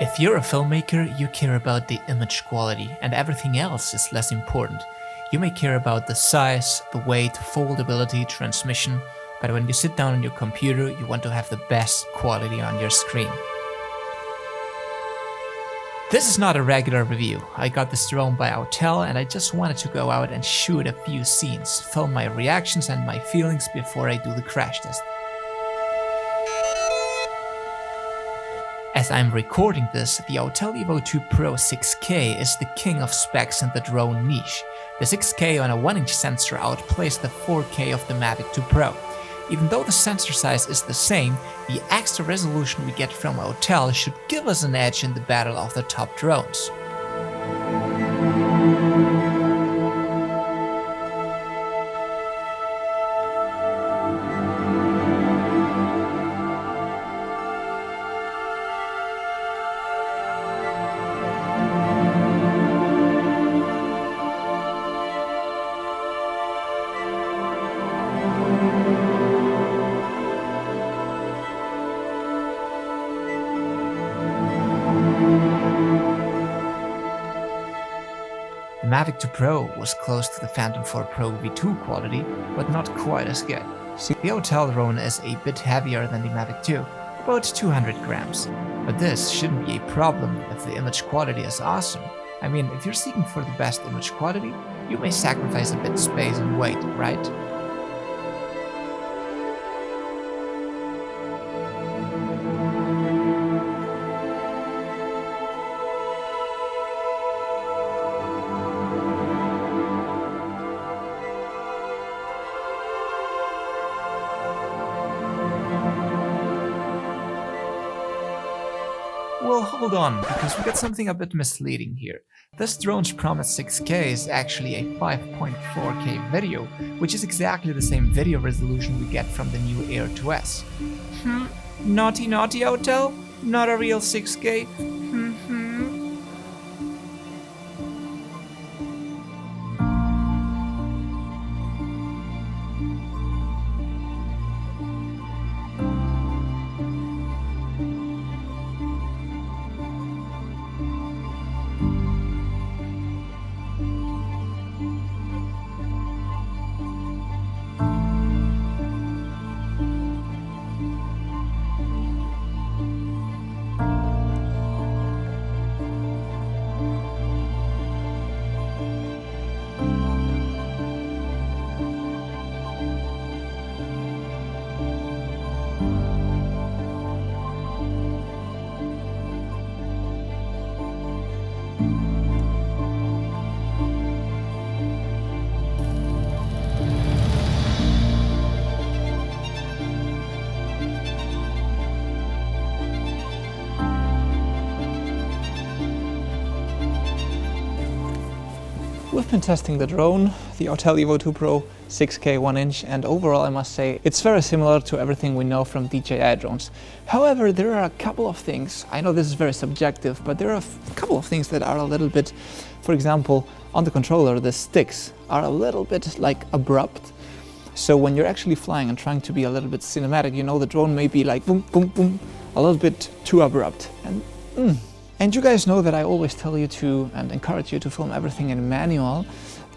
If you're a filmmaker, you care about the image quality, and everything else is less important. You may care about the size, the weight, foldability, transmission, but when you sit down on your computer, you want to have the best quality on your screen. This is not a regular review. I got this drone by Autel and I just wanted to go out and shoot a few scenes, film my reactions and my feelings before I do the crash test. As I'm recording this, the Autel Evo II Pro 6K is the king of specs in the drone niche. The 6K on a 1-inch sensor outplays the 4K of the Mavic 2 Pro. Even though the sensor size is the same, the extra resolution we get from Autel should give us an edge in the battle of the top drones. The Mavic 2 Pro was close to the Phantom 4 Pro V2 quality, but not quite as good. The Autel drone is a bit heavier than the Mavic 2, about 200 grams. But this shouldn't be a problem if the image quality is awesome. I mean, if you're seeking for the best image quality, you may sacrifice a bit space and weight, right? Well, hold on, because we got something a bit misleading here. This drone's promised 6K is actually a 5.4K video, which is exactly the same video resolution we get from the new Air 2S. Naughty Autel? Not a real 6K? We've been testing the drone, the Autel Evo II Pro 6K 1-inch, and overall I must say it's very similar to everything we know from DJI drones. However, there are a couple of things, I know this is very subjective, but there are a couple of things that are a little bit, for example, on the controller the sticks are a little bit like abrupt. So when you're actually flying and trying to be a little bit cinematic, you know, the drone may be like boom, boom, boom, a little bit too abrupt. And you guys know that I always tell you to and encourage you to film everything in manual,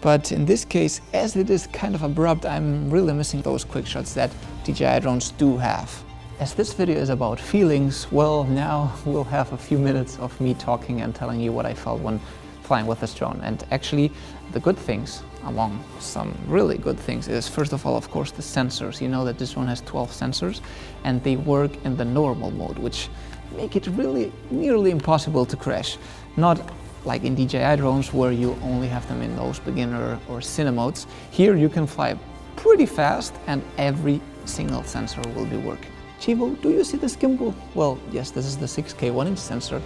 but in this case, as it is kind of abrupt, I'm really missing those quick shots that DJI drones do have. As this video is about feelings, well, now we'll have a few minutes of me talking and telling you what I felt when flying with this drone. And actually, the good things, among some really good things, is first of all, of course, the sensors. You know that this drone has 12 sensors and they work in the normal mode, which make it really nearly impossible to crash. Not like in DJI drones where you only have them in those beginner or cine modes. Here you can fly pretty fast and every single sensor will be working. Chivo, do you see this gimbal? Well, yes, this is the 6K 1-inch sensor,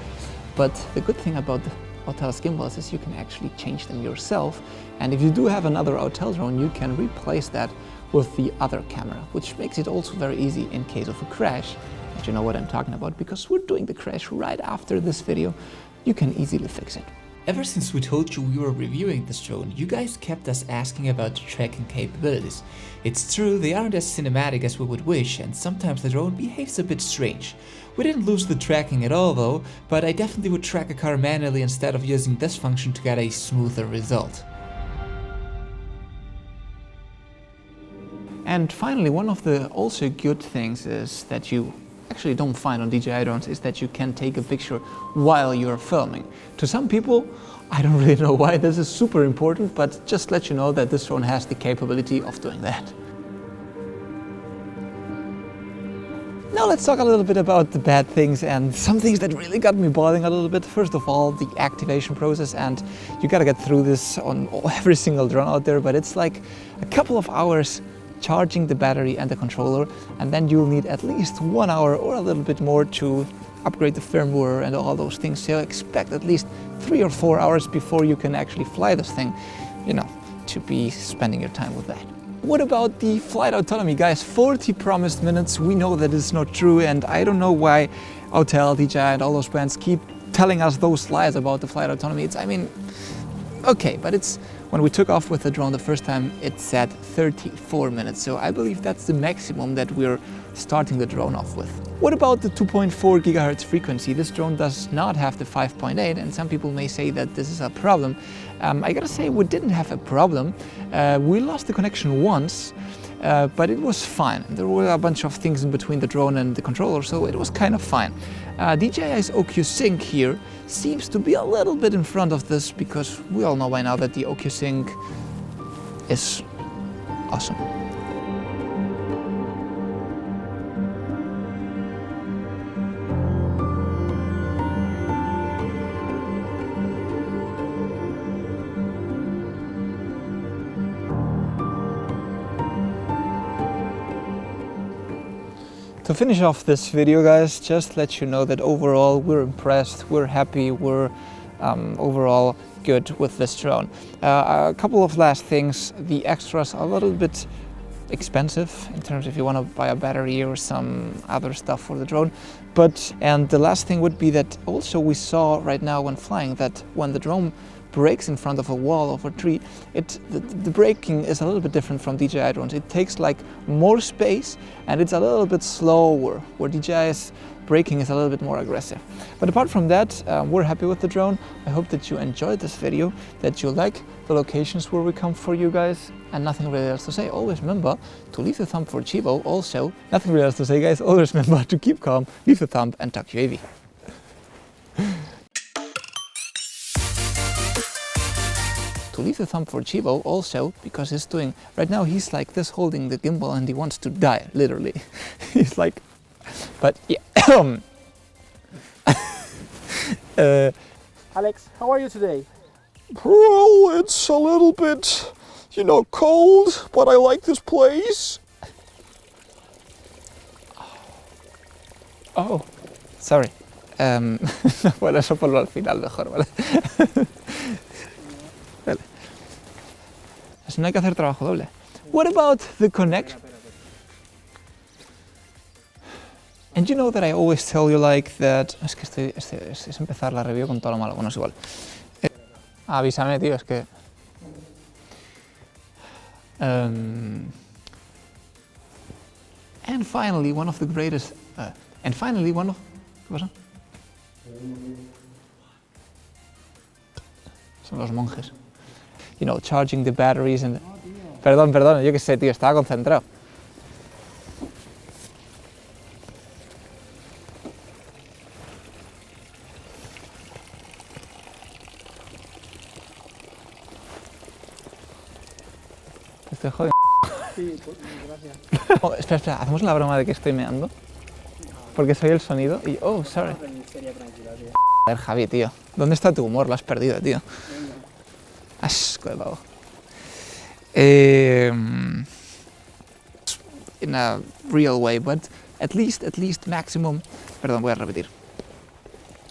but the good thing about Autel's gimbals is you can actually change them yourself, and if you do have another Autel drone, you can replace that with the other camera, which makes it also very easy in case of a crash. And you know what I'm talking about, because we're doing the crash right after this video. You can easily fix it. Ever since we told you we were reviewing this drone, you guys kept us asking about the tracking capabilities. It's true, they aren't as cinematic as we would wish, and sometimes the drone behaves a bit strange. We didn't lose the tracking at all though, but I definitely would track a car manually instead of using this function to get a smoother result. And finally, one of the also good things is that you actually don't find on DJI drones is that you can take a picture while you're filming. To some people, I don't really know why this is super important, but just let you know that this drone has the capability of doing that. Now let's talk a little bit about the bad things and some things that really got me bothering a little bit. First of all, the activation process, and you gotta get through this on every single drone out there, but it's like a couple of hours charging the battery and the controller, and then you'll need at least 1 hour or a little bit more to upgrade the firmware and all those things. So expect at least 3 or 4 hours before you can actually fly this thing, you know, to be spending your time with that. What about the flight autonomy, guys? 40 promised minutes. We know that it's not true, and I don't know why Autel, DJI and all those brands keep telling us those lies about the flight autonomy. I mean, okay, but when we took off with the drone the first time, it said 34 minutes. So I believe that's the maximum that we're starting the drone off with. What about the 2.4 gigahertz frequency? This drone does not have the 5.8, and some people may say that this is a problem. I gotta say, we didn't have a problem. We lost the connection once, but it was fine. There were a bunch of things in between the drone and the controller, so it was kind of fine. DJI's OQ Sync here seems to be a little bit in front of this, because we all know by now that the OQ Sync is awesome. To finish off this video, guys, just let you know that overall we're impressed, we're happy, we're overall good with this drone. A couple of last things. The extras are a little bit expensive in terms if you want to buy a battery or some other stuff for the drone. And the last thing would be that also we saw right now when flying that when the drone brakes in front of a wall of a tree, the braking is a little bit different from DJI drones. It takes like more space and it's a little bit slower, where DJI's braking is a little bit more aggressive. But apart from that, we're happy with the drone. I hope that you enjoyed this video, that you like the locations where we come for you guys, and nothing really else to say. Always remember to leave the thumb for Chivo. Also, nothing really else to say, guys. Always remember to keep calm, leave the thumb, and WetalkUAV. To leave the thumb for Chivo also, because he's doing, right now he's like this holding the gimbal and he wants to die, literally. He's like, but yeah. Alex, how are you today? Well, it's a little bit, you know, cold, but I like this place. Oh, sorry. Bueno, eso por al final mejor, ¿vale? Vale. Así no hay que hacer trabajo doble. What about the connection? And you know that I always tell you like that... Es que es empezar la review con todo lo malo, bueno, es igual. Avísame, tío, es que... And finally, one of the greatest... and finally, one of... ¿Qué pasa? Son los monjes. You know, charging the batteries and... Perdón, yo qué sé, tío, estaba concentrado. Te estoy jodiendo. Sí, gracias. Oh, espera, ¿hacemos la broma de que estoy meando? Porque soy el sonido y... Oh, sorry. Joder, Javi, tío. ¿Dónde está tu humor? Lo has perdido, tío. Asco de pavo. In a real way, but at least maximum... Perdón, voy a repetir.